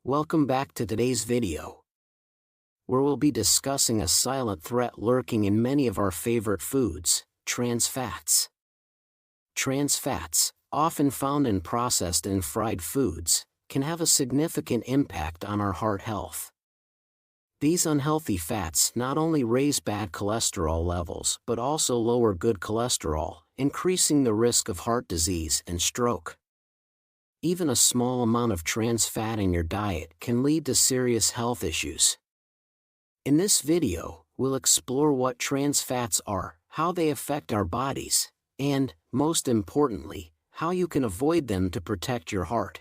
Welcome back to today's video, where we'll be discussing a silent threat lurking in many of our favorite foods, trans fats. Trans fats, often found in processed and fried foods, can have a significant impact on our heart health. These unhealthy fats not only raise bad cholesterol levels but also lower good cholesterol, increasing the risk of heart disease and stroke. Even a small amount of trans fat in your diet can lead to serious health issues. In this video, we'll explore what trans fats are, how they affect our bodies, and, most importantly, how you can avoid them to protect your heart.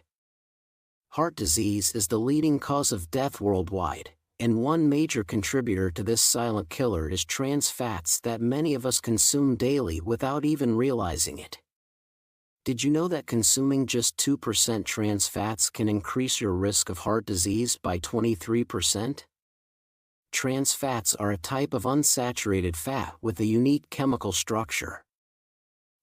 Heart disease is the leading cause of death worldwide, and one major contributor to this silent killer is trans fats that many of us consume daily without even realizing it. Did you know that consuming just 2% trans fats can increase your risk of heart disease by 23%? Trans fats are a type of unsaturated fat with a unique chemical structure.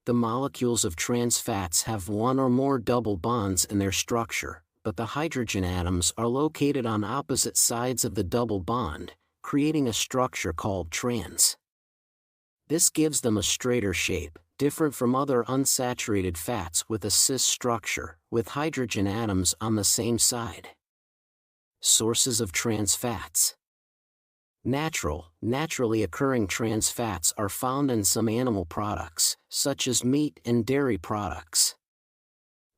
The molecules of trans fats have one or more double bonds in their structure, but the hydrogen atoms are located on opposite sides of the double bond, creating a structure called trans. This gives them a straighter shape, different from other unsaturated fats with a cis structure, with hydrogen atoms on the same side. Sources of trans fats. Naturally occurring trans fats are found in some animal products, such as meat and dairy products.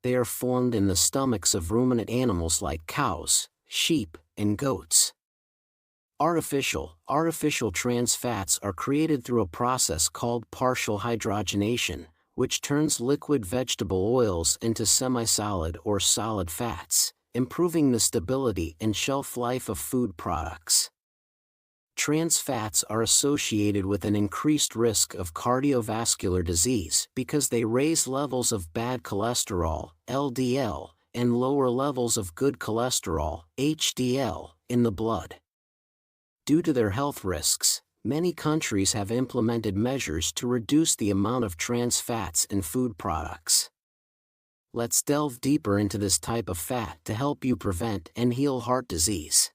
They are formed in the stomachs of ruminant animals like cows, sheep, and goats. Artificial trans fats are created through a process called partial hydrogenation, which turns liquid vegetable oils into semi-solid or solid fats, improving the stability and shelf life of food products. Trans fats are associated with an increased risk of cardiovascular disease because they raise levels of bad cholesterol, LDL, and lower levels of good cholesterol, HDL, in the blood. Due to their health risks, many countries have implemented measures to reduce the amount of trans fats in food products. Let's delve deeper into this type of fat to help you prevent and heal heart disease.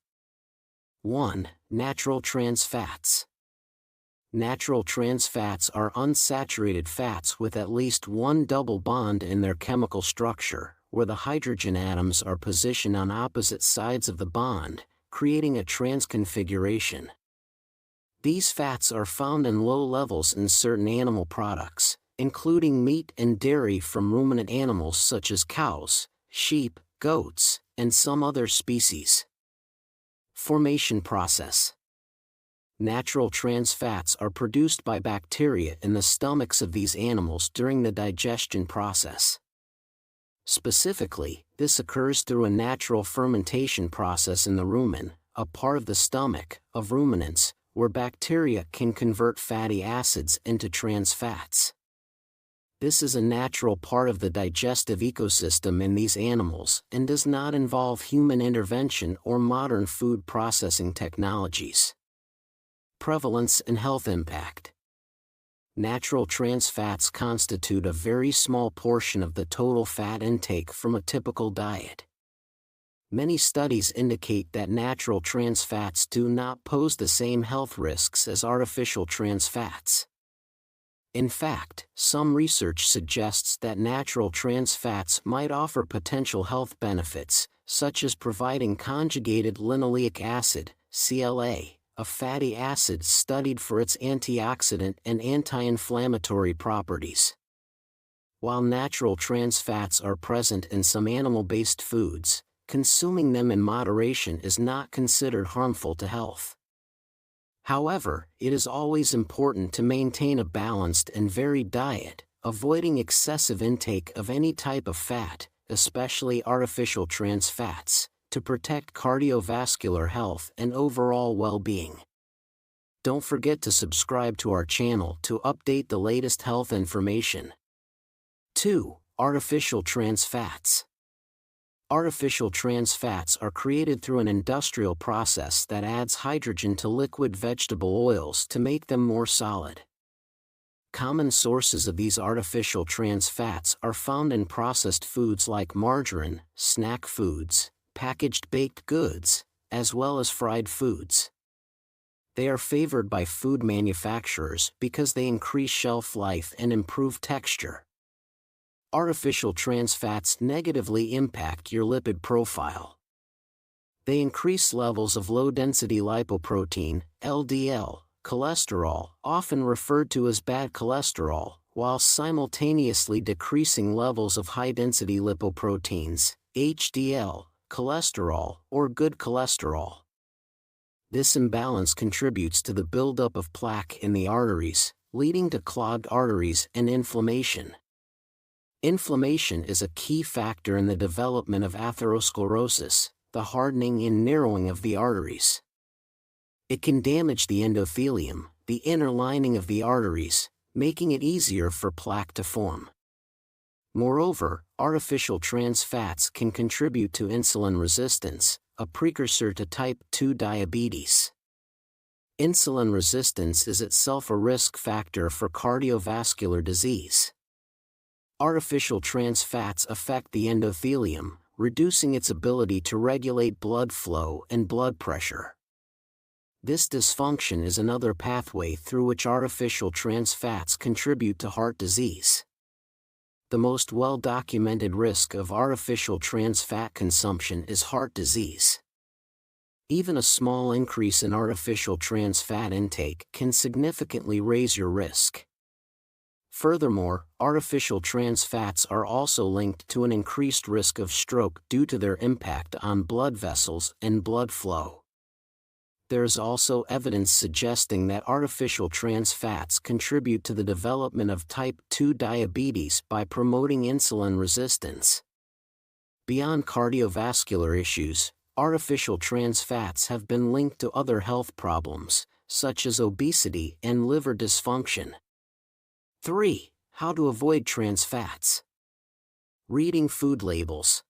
1. Natural trans fats. Natural trans fats are unsaturated fats with at least one double bond in their chemical structure, where the hydrogen atoms are positioned on opposite sides of the bond, creating a trans configuration. These fats are found in low levels in certain animal products, including meat and dairy from ruminant animals such as cows, sheep, goats, and some other species. Formation process. Natural trans fats are produced by bacteria in the stomachs of these animals during the digestion process. Specifically, this occurs through a natural fermentation process in the rumen, a part of the stomach, of ruminants, where bacteria can convert fatty acids into trans fats. This is a natural part of the digestive ecosystem in these animals and does not involve human intervention or modern food processing technologies. Prevalence and health impact. Natural trans fats constitute a very small portion of the total fat intake from a typical diet. Many studies indicate that natural trans fats do not pose the same health risks as artificial trans fats. In fact, some research suggests that natural trans fats might offer potential health benefits, such as providing conjugated linoleic acid, CLA, a fatty acid studied for its antioxidant and anti-inflammatory properties. While natural trans fats are present in some animal-based foods, consuming them in moderation is not considered harmful to health. However, it is always important to maintain a balanced and varied diet, avoiding excessive intake of any type of fat, especially artificial trans fats, to protect cardiovascular health and overall well-being. Don't forget to subscribe to our channel to update the latest health information. 2. Artificial trans fats. Artificial trans fats are created through an industrial process that adds hydrogen to liquid vegetable oils to make them more solid. Common sources of these artificial trans fats are found in processed foods like margarine, snack foods, packaged baked goods, as well as fried foods. They are favored by food manufacturers because they increase shelf life and improve texture. Artificial trans fats negatively impact your lipid profile. They increase levels of low-density lipoprotein, LDL, cholesterol, often referred to as bad cholesterol, while simultaneously decreasing levels of high-density lipoproteins, HDL, cholesterol, or good cholesterol. This imbalance contributes to the buildup of plaque in the arteries, leading to clogged arteries and inflammation. Inflammation is a key factor in the development of atherosclerosis, the hardening and narrowing of the arteries. It can damage the endothelium, the inner lining of the arteries, making it easier for plaque to form. Moreover, artificial trans fats can contribute to insulin resistance, a precursor to type 2 diabetes. Insulin resistance is itself a risk factor for cardiovascular disease. Artificial trans fats affect the endothelium, reducing its ability to regulate blood flow and blood pressure. This dysfunction is another pathway through which artificial trans fats contribute to heart disease. The most well-documented risk of artificial trans fat consumption is heart disease. Even a small increase in artificial trans fat intake can significantly raise your risk. Furthermore, artificial trans fats are also linked to an increased risk of stroke due to their impact on blood vessels and blood flow. There is also evidence suggesting that artificial trans fats contribute to the development of type 2 diabetes by promoting insulin resistance. Beyond cardiovascular issues, artificial trans fats have been linked to other health problems, such as obesity and liver dysfunction. 3. How to avoid trans fats. Reading food labels.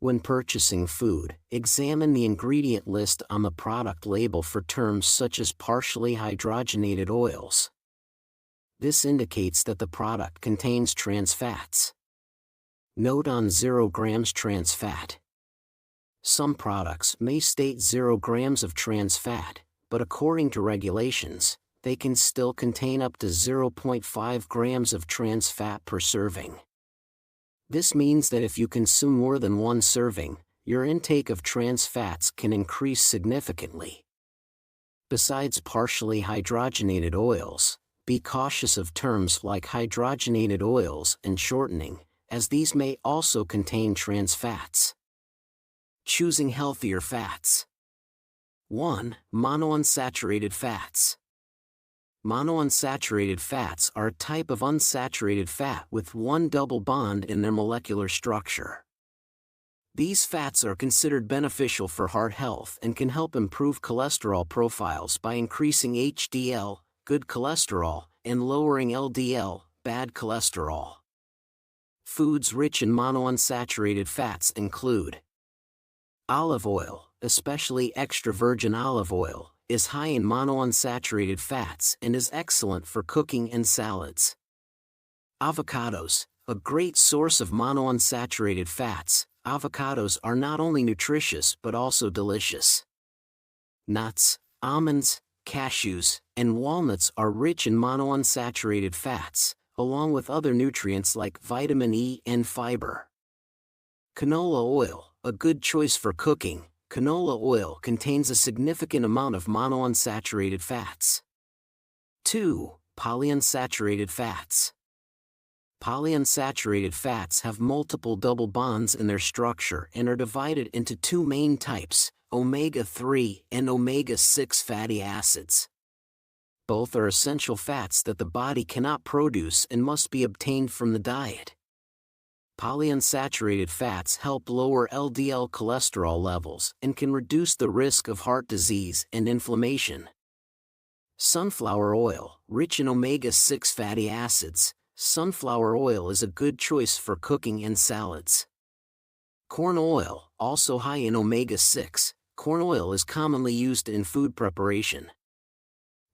When purchasing food, examine the ingredient list on the product label for terms such as partially hydrogenated oils. This indicates that the product contains trans fats. Note on 0 grams trans fat. Some products may state 0 grams of trans fat, but according to regulations, they can still contain up to 0.5 grams of trans fat per serving. This means that if you consume more than one serving, your intake of trans fats can increase significantly. Besides partially hydrogenated oils, be cautious of terms like hydrogenated oils and shortening, as these may also contain trans fats. Choosing healthier fats. 1. Monounsaturated fats. Monounsaturated fats are a type of unsaturated fat with one double bond in their molecular structure. These fats are considered beneficial for heart health and can help improve cholesterol profiles by increasing HDL, good cholesterol, and lowering LDL, bad cholesterol. Foods rich in monounsaturated fats include olive oil, especially extra virgin olive oil, is high in monounsaturated fats and is excellent for cooking and salads. Avocados, a great source of monounsaturated fats, avocados are not only nutritious but also delicious. Nuts, almonds, cashews, and walnuts are rich in monounsaturated fats, along with other nutrients like vitamin E and fiber. Canola oil, a good choice for cooking. Canola oil contains a significant amount of monounsaturated fats. 2. Polyunsaturated fats. Polyunsaturated fats have multiple double bonds in their structure and are divided into two main types, omega-3 and omega-6 fatty acids. Both are essential fats that the body cannot produce and must be obtained from the diet. Polyunsaturated fats help lower LDL cholesterol levels and can reduce the risk of heart disease and inflammation. Sunflower oil, rich in omega-6 fatty acids, sunflower oil is a good choice for cooking and salads. Corn oil, also high in omega-6, corn oil is commonly used in food preparation.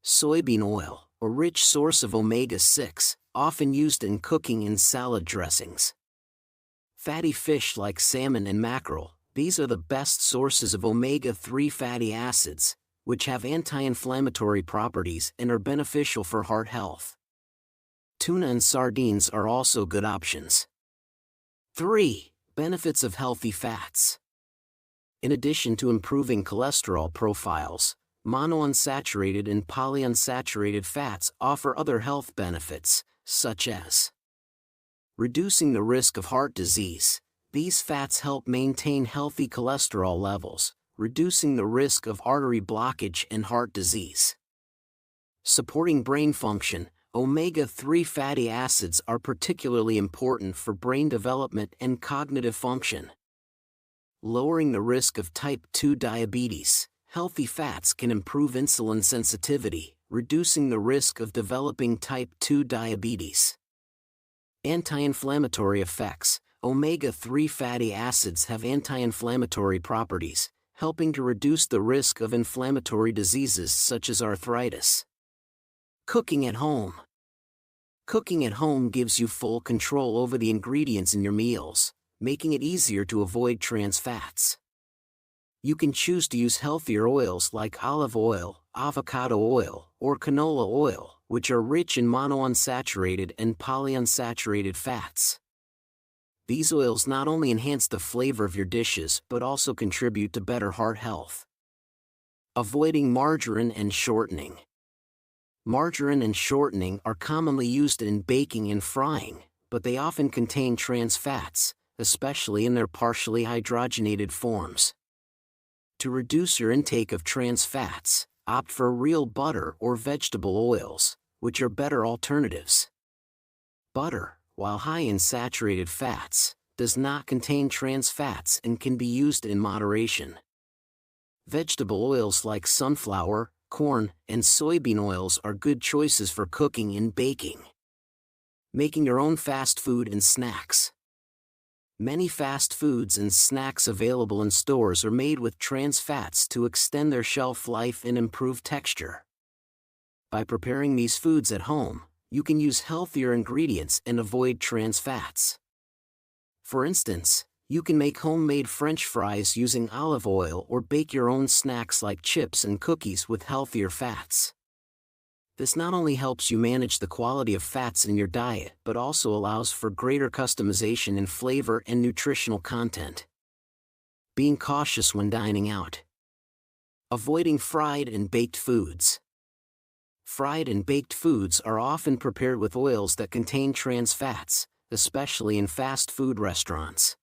Soybean oil, a rich source of omega-6, often used in cooking and salad dressings. Fatty fish like salmon and mackerel, These are the best sources of omega-3 fatty acids, which have anti-inflammatory properties and are beneficial for heart health. Tuna and sardines are also good options. 3. Benefits of healthy fats. In addition to improving cholesterol profiles, monounsaturated and polyunsaturated fats offer other health benefits, such as reducing the risk of heart disease. These fats help maintain healthy cholesterol levels, reducing the risk of artery blockage and heart disease. Supporting brain function. Omega-3 fatty acids are particularly important for brain development and cognitive function. Lowering the risk of type 2 diabetes. Healthy fats can improve insulin sensitivity, reducing the risk of developing type 2 diabetes. Anti-inflammatory effects. Omega-3 fatty acids have anti-inflammatory properties, helping to reduce the risk of inflammatory diseases such as arthritis. Cooking at home. Cooking at home gives you full control over the ingredients in your meals, making it easier to avoid trans fats. You can choose to use healthier oils like olive oil, avocado oil, or canola oil, which are rich in monounsaturated and polyunsaturated fats. These oils not only enhance the flavor of your dishes but also contribute to better heart health. Avoiding margarine and shortening. Margarine and shortening are commonly used in baking and frying, but they often contain trans fats, especially in their partially hydrogenated forms. To reduce your intake of trans fats, opt for real butter or vegetable oils, which are better alternatives. Butter, while high in saturated fats, does not contain trans fats and can be used in moderation. Vegetable oils like sunflower, corn, and soybean oils are good choices for cooking and baking. Making your own fast food and snacks. Many fast foods and snacks available in stores are made with trans fats to extend their shelf life and improve texture. By preparing these foods at home, you can use healthier ingredients and avoid trans fats. For instance, you can make homemade French fries using olive oil or bake your own snacks like chips and cookies with healthier fats. This not only helps you manage the quality of fats in your diet but also allows for greater customization in flavor and nutritional content. Being cautious when dining out. Avoiding fried and baked foods. Fried and baked foods are often prepared with oils that contain trans fats, especially in fast food restaurants.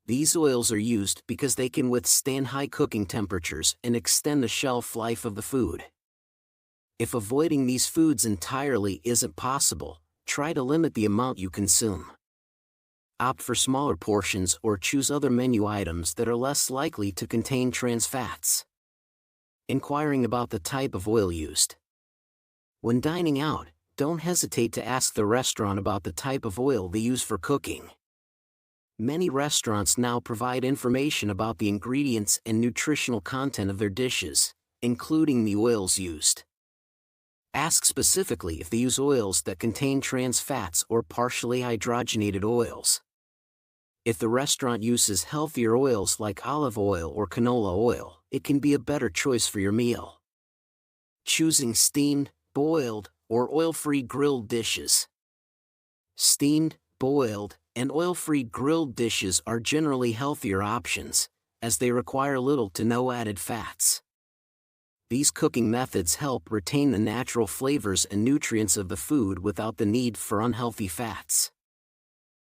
These oils are used because they can withstand high cooking temperatures and extend the shelf life of the food. If avoiding these foods entirely isn't possible, try to limit the amount you consume. Opt for smaller portions or choose other menu items that are less likely to contain trans fats. Inquiring about the type of oil used. When dining out, don't hesitate to ask the restaurant about the type of oil they use for cooking. Many restaurants now provide information about the ingredients and nutritional content of their dishes, including the oils used. Ask specifically if they use oils that contain trans fats or partially hydrogenated oils. If the restaurant uses healthier oils like olive oil or canola oil, it can be a better choice for your meal. Choosing steamed, boiled, or oil-free grilled dishes. Steamed, boiled, and oil-free grilled dishes are generally healthier options, as they require little to no added fats. These cooking methods help retain the natural flavors and nutrients of the food without the need for unhealthy fats.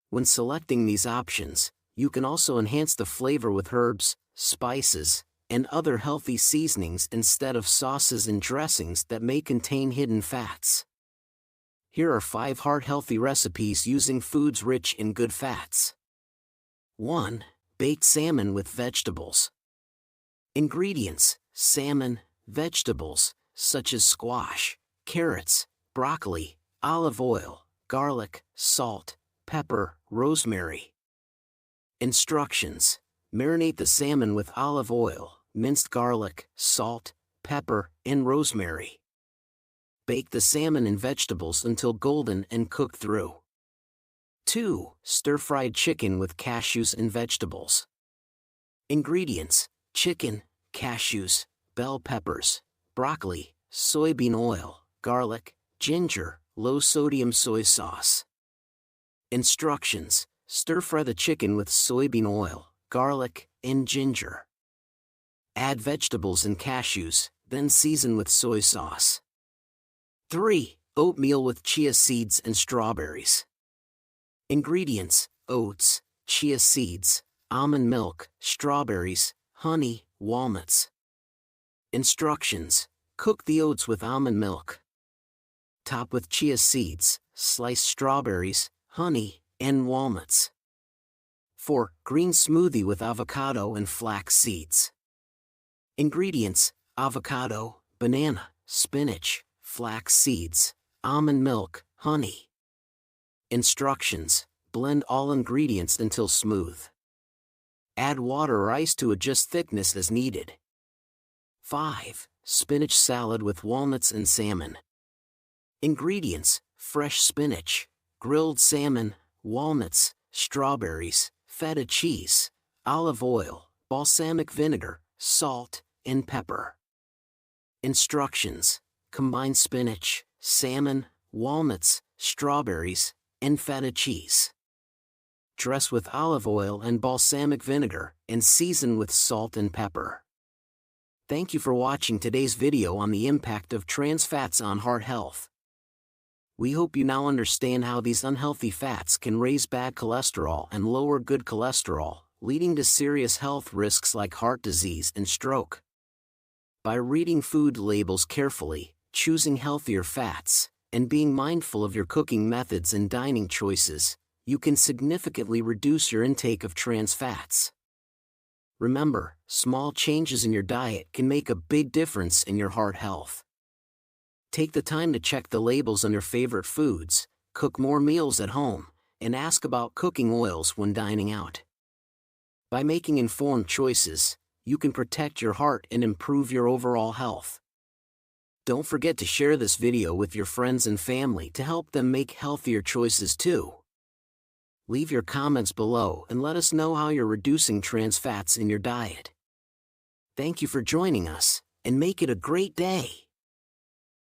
When selecting these options, you can also enhance the flavor with herbs, spices, and other healthy seasonings instead of sauces and dressings that may contain hidden fats. Here are 5 heart-healthy recipes using foods rich in good fats. 1. Baked salmon with vegetables. Ingredients: salmon, vegetables, such as squash, carrots, broccoli, olive oil, garlic, salt, pepper, rosemary. Instructions: marinate the salmon with olive oil, minced garlic, salt, pepper, and rosemary. Bake the salmon and vegetables until golden and cook through. 2. Stir-fried chicken with cashews and vegetables. Ingredients: chicken, cashews, bell peppers, broccoli, soybean oil, garlic, ginger, low-sodium soy sauce. Instructions: stir-fry the chicken with soybean oil, garlic, and ginger. Add vegetables and cashews, then season with soy sauce. 3. Oatmeal with chia seeds and strawberries. Ingredients: oats, chia seeds, almond milk, strawberries, honey, walnuts. Instructions: cook the oats with almond milk. Top with chia seeds, sliced strawberries, honey, and walnuts. 4. Green smoothie with avocado and flax seeds. Ingredients: avocado, banana, spinach, flax seeds, almond milk, honey. Instructions: blend all ingredients until smooth. Add water or ice to adjust thickness as needed. 5. Spinach salad with walnuts and salmon. Ingredients: fresh spinach, grilled salmon, walnuts, strawberries, feta cheese, olive oil, balsamic vinegar, salt, and pepper. Instructions: combine spinach, salmon, walnuts, strawberries, and feta cheese. Dress with olive oil and balsamic vinegar, and season with salt and pepper. Thank you for watching today's video on the impact of trans fats on heart health. We hope you now understand how these unhealthy fats can raise bad cholesterol and lower good cholesterol, leading to serious health risks like heart disease and stroke. By reading food labels carefully, choosing healthier fats, and being mindful of your cooking methods and dining choices, you can significantly reduce your intake of trans fats. Remember, small changes in your diet can make a big difference in your heart health. Take the time to check the labels on your favorite foods, cook more meals at home, and ask about cooking oils when dining out. By making informed choices, you can protect your heart and improve your overall health. Don't forget to share this video with your friends and family to help them make healthier choices too. Leave your comments below and let us know how you're reducing trans fats in your diet. Thank you for joining us, and make it a great day.